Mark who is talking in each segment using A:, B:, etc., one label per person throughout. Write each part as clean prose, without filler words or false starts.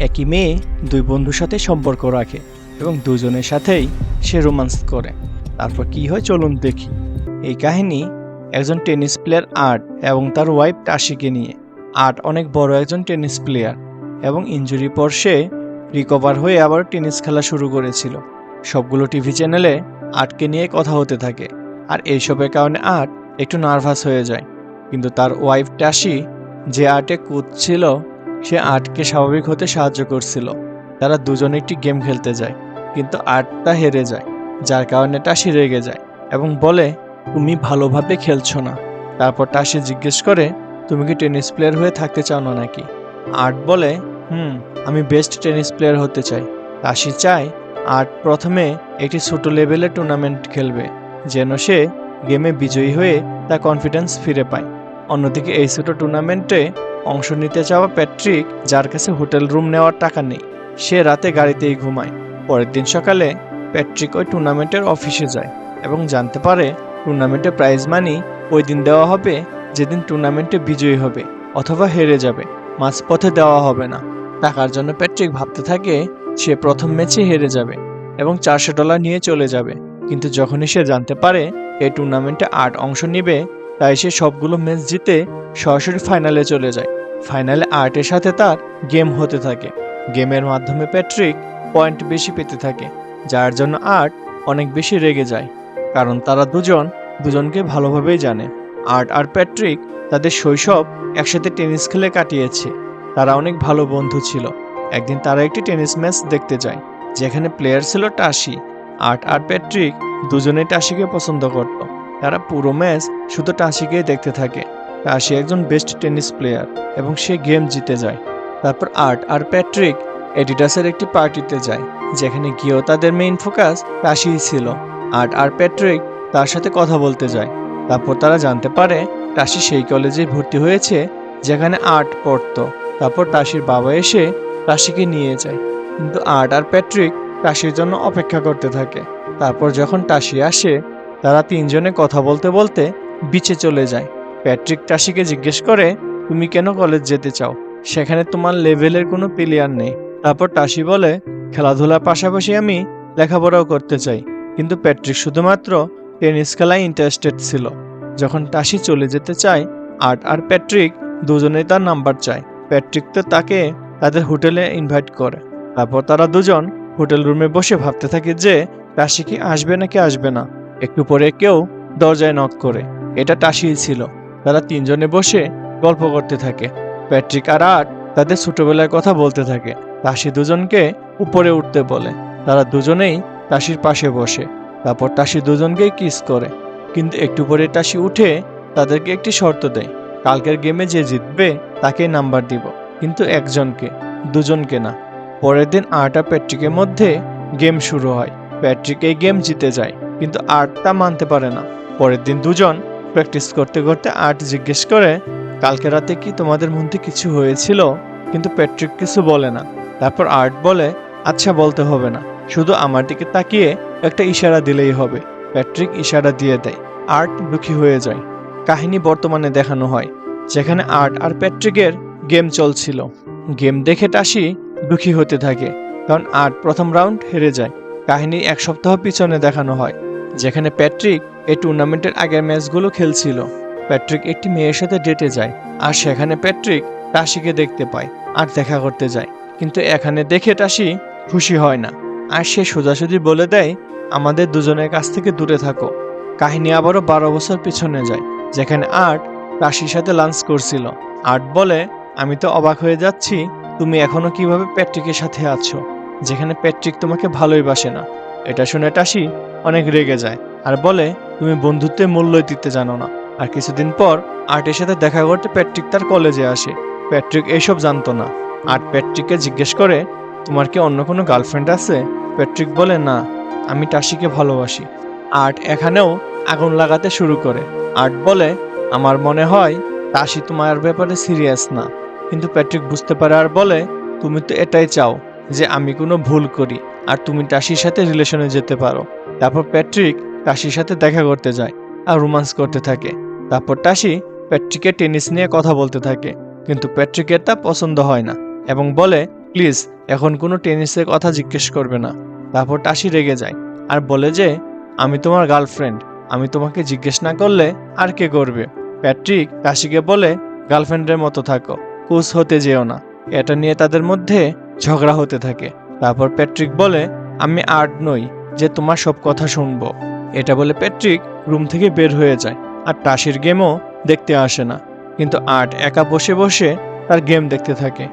A: একই মেয়ে দুই বন্ধুর সাথে সম্পর্ক রাখে এবং দুজনের সাথেই সে রোমান্স করে। তারপর কি হয় চলুন দেখি। এই কাহিনী একজন টেনিস প্লেয়ার আর্ট এবং তার ওয়াইফ টাশিকে নিয়ে। আর্ট অনেক বড় একজন টেনিস প্লেয়ার এবং ইনজুরি পর সে রিকভার হয়ে আবার টেনিস খেলা শুরু করেছিল। সবগুলো টিভি চ্যানেলে আর্টকে নিয়ে কথা হতে থাকে, আর এইসবের কারণে আর্ট একটু নার্ভাস হয়ে যায়। কিন্তু তার ওয়াইফ টাশি, যে আর্টে কোচ ছিল, সে আর্টকে স্বাভাবিক হতে সাহায্য করছিল। তারা দুজনে একটি গেম খেলতে যায়, কিন্তু আর্টটা হেরে যায়, যার কারণে টাশি রেগে যায় এবং বলে, তুমি ভালোভাবে খেলছো না। তারপর টাশি জিজ্ঞেস করে, তুমি কি টেনিস প্লেয়ার হয়ে থাকতে চাও না নাকি? আর্ট বলে, আমি বেস্ট টেনিস প্লেয়ার হতে চাই। টাশি চায় আর্ট প্রথমে একটি ছোট লেভেলে টুর্নামেন্ট খেলবে, যেন সে গেমে বিজয়ী হয়ে তার কনফিডেন্স ফিরে পায়। অন্যদিকে এই ছোট টুর্নামেন্টে অংশ নিতে চাওয়া প্যাট্রিক, যার কাছে হোটেল রুম নেওয়ার টাকা নেই, সে রাতে গাড়িতেই ঘুমায়। পরের দিন সকালে প্যাট্রিক ওই টুর্নামেন্টের অফিসে যায় এবং জানতে পারে টুর্নামেন্টে প্রাইজ মানি ওই দিন দেওয়া হবে যেদিন টুর্নামেন্টে বিজয়ী হবে অথবা হেরে যাবে, মাঝপথে দেওয়া হবে না। টাকার জন্য প্যাট্রিক ভাবতে থাকে সে প্রথম ম্যাচে হেরে যাবে এবং $400 নিয়ে চলে যাবে। কিন্তু যখনই সে জানতে পারে এই টুর্নামেন্টে আর্ট অংশ নেবে, তাই সে সবগুলো ম্যাচ জিতে সরাসরি ফাইনালে চলে যায়। ফাইনালে আর্টের সাথে তার গেম হতে থাকে। গেমের মাধ্যমে প্যাট্রিক পয়েন্ট বেশি পেতে থাকে, যার জন্য আর্ট অনেক বেশি রেগে যায়, কারণ তারা দুজনকে ভালোভাবেই জানে। আর্ট আর প্যাট্রিক তাদের শৈশব একসাথে টেনিস খেলে কাটিয়েছে। তারা অনেক ভালো বন্ধু ছিল। একদিন তারা একটি টেনিস ম্যাচ দেখতে যায়, যেখানে প্লেয়ার ছিল টাশি। আর্ট আর প্যাট্রিক দুজনেই টাশিকে পছন্দ করত। তারা পুরো ম্যাচ শুধু টাশিকেই দেখতে থাকে। টাশি একজন বেস্ট টেনিস প্লেয়ার এবং সে গেম জিতে যায়। তারপর আর্ট আর প্যাট্রিক এডিডাসের একটি পার্টিতে যায়, যেখানে গিয়েও তাদের মেইন ফোকাস টাশিই ছিল। আর্ট আর প্যাট্রিক তার সাথে কথা বলতে যায়। তারপর তারা জানতে পারে টাশি সেই কলেজে ভর্তি হয়েছে যেখানে আর্ট পড়তো। তারপর টাশির বাবা এসে টাশিকে নিয়ে যায়, কিন্তু আর্ট আর প্যাট্রিক টাশির জন্য অপেক্ষা করতে থাকে। তারপর যখন টাশি আসে, তারা তিনজনে কথা বলতে বলতে বিচে চলে যায়। প্যাট্রিক টাশিকে জিজ্ঞেস করে, তুমি কেন কলেজ যেতে চাও? সেখানে তোমার লেভেলের কোনো প্লেয়ার নেই। তারপর টাশি বলে, খেলাধুলার পাশাপাশি আমি লেখাপড়াও করতে চাই। কিন্তু প্যাট্রিক শুধুমাত্র টেনিস খেলায় ইন্টারেস্টেড ছিল। যখন টাশি চলে যেতে চায়, আর্ট আর প্যাট্রিক দুজনেই তার নাম্বার চায়। প্যাট্রিক তো তাকে তাদের হোটেলে ইনভাইট করে। তারপর তারা দুজন হোটেল রুমে বসে ভাবতে থাকে যে টাশি কি আসবে নাকি আসবে না। একটু পরে কেউ দরজায় নক করে। এটা টাশিই ছিল। তারা তিনজনে বসে গল্প করতে থাকে। প্যাট্রিক আর আর্ট তাদের ছোটবেলার কথা বলতে থাকে। টাশি দুজনকে উপরে উঠতে বলে। তারা দুজনেই টাশির পাশে বসে। তারপর টাশি দুজনকেই কিস করে। কিন্তু একটু পরে টাশি উঠে তাদেরকে একটি শর্ত দেয়, কালকের গেমে যে জিতবে তাকে নাম্বার দিব, কিন্তু একজনকে, দুজনকে না। পরের দিন আর্ট আর প্যাট্রিকের মধ্যে গেম শুরু হয়। প্যাট্রিক এই গেম জিতে যায়, কিন্তু আর্ট তা মানতে পারে না। পরের দিন দুজন প্র্যাকটিস করতে করতে আর্ট জিজ্ঞেস করে, কালকে রাতে কি তোমাদের মধ্যে কিছু হয়েছিল? কিন্তু প্যাট্রিক কিছু বলে না। তারপর আর্ট বলে, আচ্ছা বলতে হবে না, শুধু আমার দিকে তাকিয়ে একটা ইশারা দিলেই হবে। প্যাট্রিক ইশারা দিয়ে দেয়। আর্ট দুঃখী হয়ে যায়। কাহিনী বর্তমানে দেখানো হয়, যেখানে আর্ট আর প্যাট্রিকের গেম চলছিল। গেম দেখে টাশি দুঃখী হতে থাকে, কারণ আর্ট প্রথম রাউন্ড হেরে যায়। কাহিনী এক সপ্তাহ পিছনে দেখানো হয়, যেখানে প্যাট্রিক এই টুর্নামেন্টের আগের ম্যাচগুলো খেলছিল। প্যাট্রিক একটি মেয়ের সাথে ডেটে যায়, আর সেখানে প্যাট্রিক টাশিকে দেখতে পায় আর দেখা করতে যায়। কিন্তু এখানে দেখে টাশি খুশি হয় না, আর সে সোজাসুজি বলে দেয়, আমাদের দুজনের কাছ থেকে দূরে থাকো। কাহিনী আবারও 12 বছর পিছনে যায়, যেখানে আর্ট টাশির সাথে লাঞ্চ করছিল। আর্ট বলে, আমি তো অবাক হয়ে যাচ্ছি, তুমি এখনো কিভাবে প্যাট্রিকের সাথে আছো, যেখানে প্যাট্রিক তোমাকে ভালোই বাসে না। এটা শুনে টাশি অনেক রেগে যায় আর বলে, তুমি বন্ধুত্বের মূল্য দিতে জানো না। আর কিছুদিন পর আর্টের সাথে দেখা করতে প্যাট্রিক তার কলেজে আসে। প্যাট্রিক এইসব জানতো না। আর্ট প্যাট্রিককে জিজ্ঞেস করে, তোমার কি অন্য কোনো গার্লফ্রেন্ড আছে? প্যাট্রিক বলে, না, আমি টাশিকে ভালোবাসি। আর্ট এখানেও আগুন লাগাতে শুরু করে। আর্ট বলে, আমার মনে হয় টাশি তোমার ব্যাপারে সিরিয়াস না। কিন্তু প্যাট্রিক বুঝতে পারে আর বলে, তুমি তো এটাই চাও যে আমি কোনো ভুল করি আর তুমি টাশির সাথে রিলেশনে যেতে পারো। তারপর প্যাট্রিক টাশির সাথে দেখা করতে যায় আর রোমান্স করতে থাকে। তারপর টাশি প্যাট্রিকের টেনিস নিয়ে কথা বলতে থাকে, কিন্তু প্যাট্রিকের তা পছন্দ হয় না এবং বলে, প্লিজ এখন কোনো টেনিসের কথা জিজ্ঞেস করবে না। তারপর টাশি রেগে যায় আর বলে যে আমি তোমার গার্লফ্রেন্ড, আমি তোমাকে জিজ্ঞেস না করলে আর কে করবে। প্যাট্রিক টাশিকে বলে গার্লফ্রেন্ডের মতো থাকো, কোচ হতে যেও না। এটা নিয়ে তাদের মধ্যে ঝগড়া হতে থাকে। তারপর প্যাট্রিক বলে আমি আর্ট নই যে তোমার সব কথা শুনবো। এটা বলে প্যাট্রিক রুম থেকে বের হয়ে যায় আর টাশির গেমও দেখতে আসে না। কিন্তু আর্ট একা বসে বসে তার গেম দেখতে থাকে।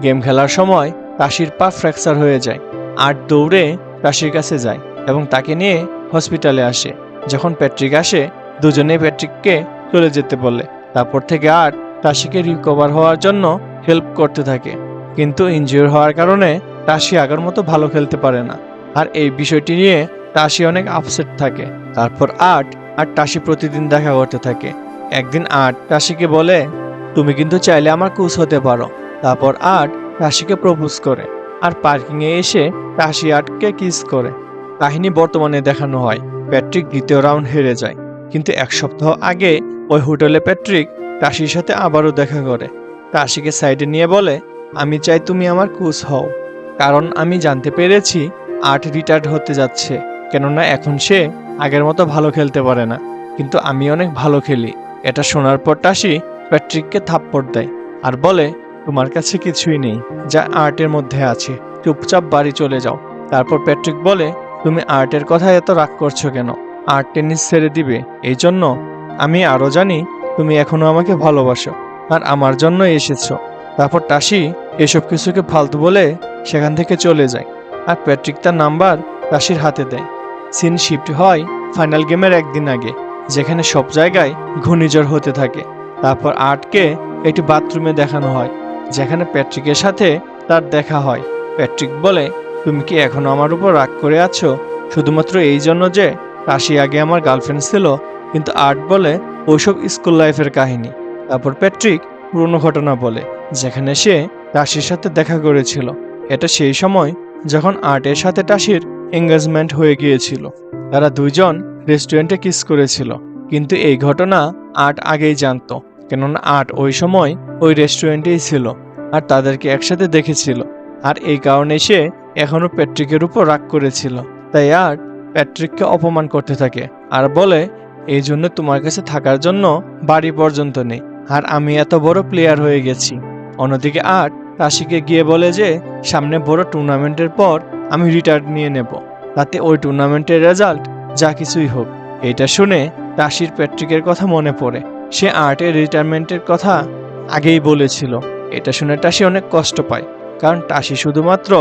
A: গেম খেলার সময় টাশির পা ফ্র্যাকচার হয়ে যায়। আর্ট দৌড়ে টাশির কাছে যায় এবং তাকে নিয়ে হসপিটালে আসে। যখন প্যাট্রিক আসে দুজনেই প্যাট্রিককে চলে যেতে বলে। তারপর থেকে আর্ট টাশিকে রিকভার হওয়ার জন্য হেল্প করতে থাকে। কিন্তু ইনজিওর হওয়ার কারণে টাশি আগের মতো ভালো খেলতে পারে না। আর এই বিষয়টি নিয়ে টাশি অনেক আপসেট থাকে। তারপর আর্ট আর টাশি প্রতিদিন দেখা করতে থাকে। একদিন আর্ট টাশিকে বলে তুমি কিন্তু চাইলে আমার কোচ হতে পারো। তারপর আর্ট টাশিকে প্রপোজ করে আর পার্কিংয়ে এসে টাশি আর্টকে কিস করে। কাহিনী বর্তমানে দেখানো হয় প্যাট্রিক দ্বিতীয় রাউন্ড হেরে যায়। কিন্তু এক সপ্তাহ আগে ওই হোটেলে প্যাট্রিক টাশির সাথে আবারও দেখা করে। টাশিকে সাইডে নিয়ে বলে আমি চাই তুমি আমার কোচ হও, কারণ আমি জানতে পেরেছি আর্ট রিটায়ার্ড হতে যাচ্ছে, কেননা এখন সে আগের মতো ভালো খেলতে পারে না, কিন্তু আমি অনেক ভালো খেলি। এটা শোনার পর টাশি প্যাট্রিককে থাপ্পড় দেয় আর বলে তোমার কাছে কিছুই নেই যা আর্টের মধ্যে আছে, চুপচাপ বাড়ি চলে যাও। তারপর প্যাট্রিক বলে তুমি আর্টের কথা এত রাগ করছো কেন? আর্ট টেনিস ছেড়ে দিবে এই জন্য? আমি আরও জানি তুমি এখনো আমাকে ভালোবাসো আর আমার জন্য এসেছো। তারপর টাশি এসব কিছুকে ফালতু বলে সেখান থেকে চলে যায় আর প্যাট্রিক তার নাম্বার টাশির হাতে দেয়। সিন শিফট হয় ফাইনাল গেমের একদিন আগে, যেখানে সব জায়গায় ঘূর্ণিঝড় হতে থাকে। তারপর আর্টকে একটি বাথরুমে দেখানো হয় যেখানে প্যাট্রিকের সাথে তার দেখা হয়। প্যাট্রিক বলে তুমি কি এখনো আমার উপর রাগ করে আছো শুধুমাত্র এই জন্য যে টাশি আগে আমার গার্লফ্রেন্ড ছিল? কিন্তু আর্ট বলে ওইসব স্কুল লাইফের কাহিনী। তারপর প্যাট্রিক পুরনো ঘটনা বলে যেখানে সে টাশির সাথে দেখা করেছিল। এটা সেই সময় যখন আর্টের সাথে টাশির এঙ্গেজমেন্ট হয়ে গিয়েছিল। তারা দুইজন রেস্টুরেন্টে কিস করেছিল, কিন্তু এই ঘটনা আর্ট আগেই জানতো, কেননা আর্ট ওই সময় ওই রেস্টুরেন্টেই ছিল আর তাদেরকে একসাথে দেখেছিল। আর এই কারণে সে এখনো প্যাট্রিকের উপর রাগ করেছিল। তাই আর্ট প্যাট্রিককে অপমান করতে থাকে আর বলে এই জন্য তোমার কাছে থাকার জন্য বাড়ি পর্যন্ত নেই, আর আমি এত বড় প্লেয়ার হয়ে গেছি। অন্যদিকে আর্ট টাশিকে গিয়ে বলে যে সামনে বড় টুর্নামেন্টের পর আমি রিটায়ার নিয়ে নেব, তাতে ওই টুর্নামেন্টের রেজাল্ট যা কিছুই হোক। এটা শুনে টাশির প্যাট্রিকের কথা মনে পড়ে। সে আর্টের রিটায়ারমেন্টের কথা আগেই বলেছিল। এটা শুনে টাশি অনেক কষ্ট পায়, কারণ টাশি শুধুমাত্র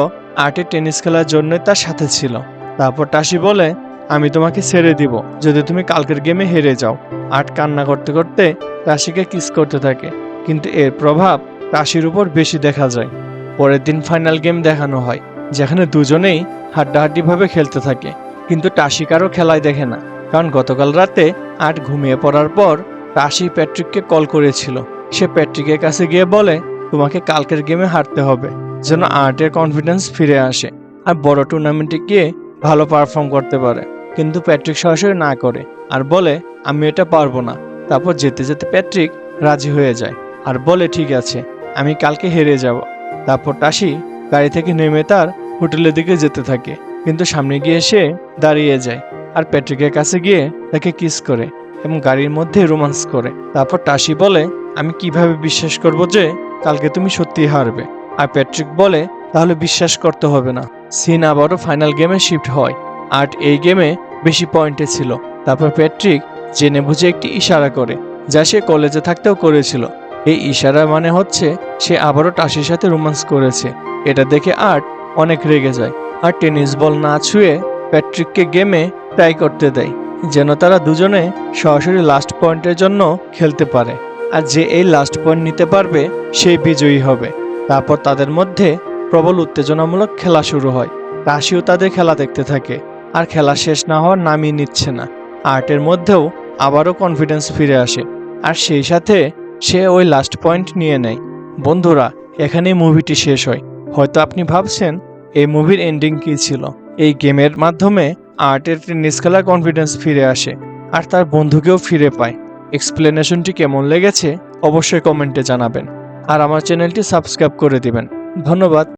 A: আর্টের টেনিস খেলার জন্যই তার সাথে ছিল। তারপর টাশি বলে আমি তোমাকে ছেড়ে দিব যদি তুমি কালকের গেমে হেরে যাও। আর্ট কান্না করতে করতে টাশিকে কিস করতে থাকে, কিন্তু এর প্রভাব টাশির উপর বেশি দেখা যায়। পরের দিন ফাইনাল গেম দেখানো হয় যেখানে দুজনেই হাড্ডাহাড্ডিভাবে খেলতে থাকে, কিন্তু টাশি কারো খেলায় দেখে না, কারণ গতকাল রাতে আর্ট ঘুমিয়ে পড়ার পর টাশি প্যাট্রিককে কল করেছিল। সে প্যাট্রিকের কাছে গিয়ে বলে তোমাকে কালকের গেমে হারতে হবে যেন আর্টের কনফিডেন্স ফিরে আসে আর বড় টুর্নামেন্টে গিয়ে ভালো পারফর্ম করতে পারে। কিন্তু প্যাট্রিক সরাসরি না করে আর বলে আমি এটা পারবো না। তারপর যেতে যেতে প্যাট্রিক রাজি হয়ে যায় আর বলে ঠিক আছে, আমি কালকে হেরে যাব। তারপর টাশি গাড়ি থেকে নেমে তার হোটেলের দিকে যেতে থাকে, কিন্তু সামনে গিয়ে সে দাঁড়িয়ে যায় আর প্যাট্রিকের কাছে গিয়ে তাকে কিস করে এবং গাড়ির মধ্যে রোমান্স করে। তারপর টাশি বলে আমি কিভাবে বিশ্বাস করব যে কালকে তুমি সত্যিই হারবে? আর প্যাট্রিক বলে তাহলে বিশ্বাস করতে হবে না। সিন আবারও ফাইনাল গেমে শিফট হয়। আর্ট এই গেমে বেশি পয়েন্টে ছিল। তারপর প্যাট্রিক জেনে বুঝে একটি ইশারা করে যা সে কলেজে থাকতেও করেছিল। এই ইশারা মানে হচ্ছে সে আবারও টাশির সাথে রোমান্স করেছে। এটা দেখে আর্ট অনেক রেগে যায় আর টেনিস বল না ছুঁয়ে প্যাট্রিককে গেমে ট্রাই করতে দেয় যেন তারা দুজনে সরাসরি লাস্ট পয়েন্টের জন্য খেলতে পারে, আর যে এই লাস্ট পয়েন্ট নিতে পারবে সেই বিজয়ী হবে। তারপর তাদের মধ্যে প্রবল উত্তেজনামূলক খেলা শুরু হয়। টাশিও তাদের খেলা দেখতে থাকে আর খেলা শেষ না হওয়ার নামই নিচ্ছে না। আর্টের মধ্যেও আবারও কনফিডেন্স ফিরে আসে আর সেই সাথে সে ওই লাস্ট পয়েন্ট নিয়ে নেয়। বন্ধুরা, এখানেই মুভিটি শেষ হয়। হয়তো আপনি ভাবছেন এই মুভির এন্ডিং কী ছিল। এই গেমের মাধ্যমে আর্টের টেনিস খেলার কনফিডেন্স ফিরে আসে আর তার বন্ধুকেও ফিরে পায়। এক্সপ্লেনেশনটি কেমন লেগেছে অবশ্যই কমেন্টে জানাবেন আর আমার চ্যানেলটি সাবস্ক্রাইব করে দিবেন। ধন্যবাদ।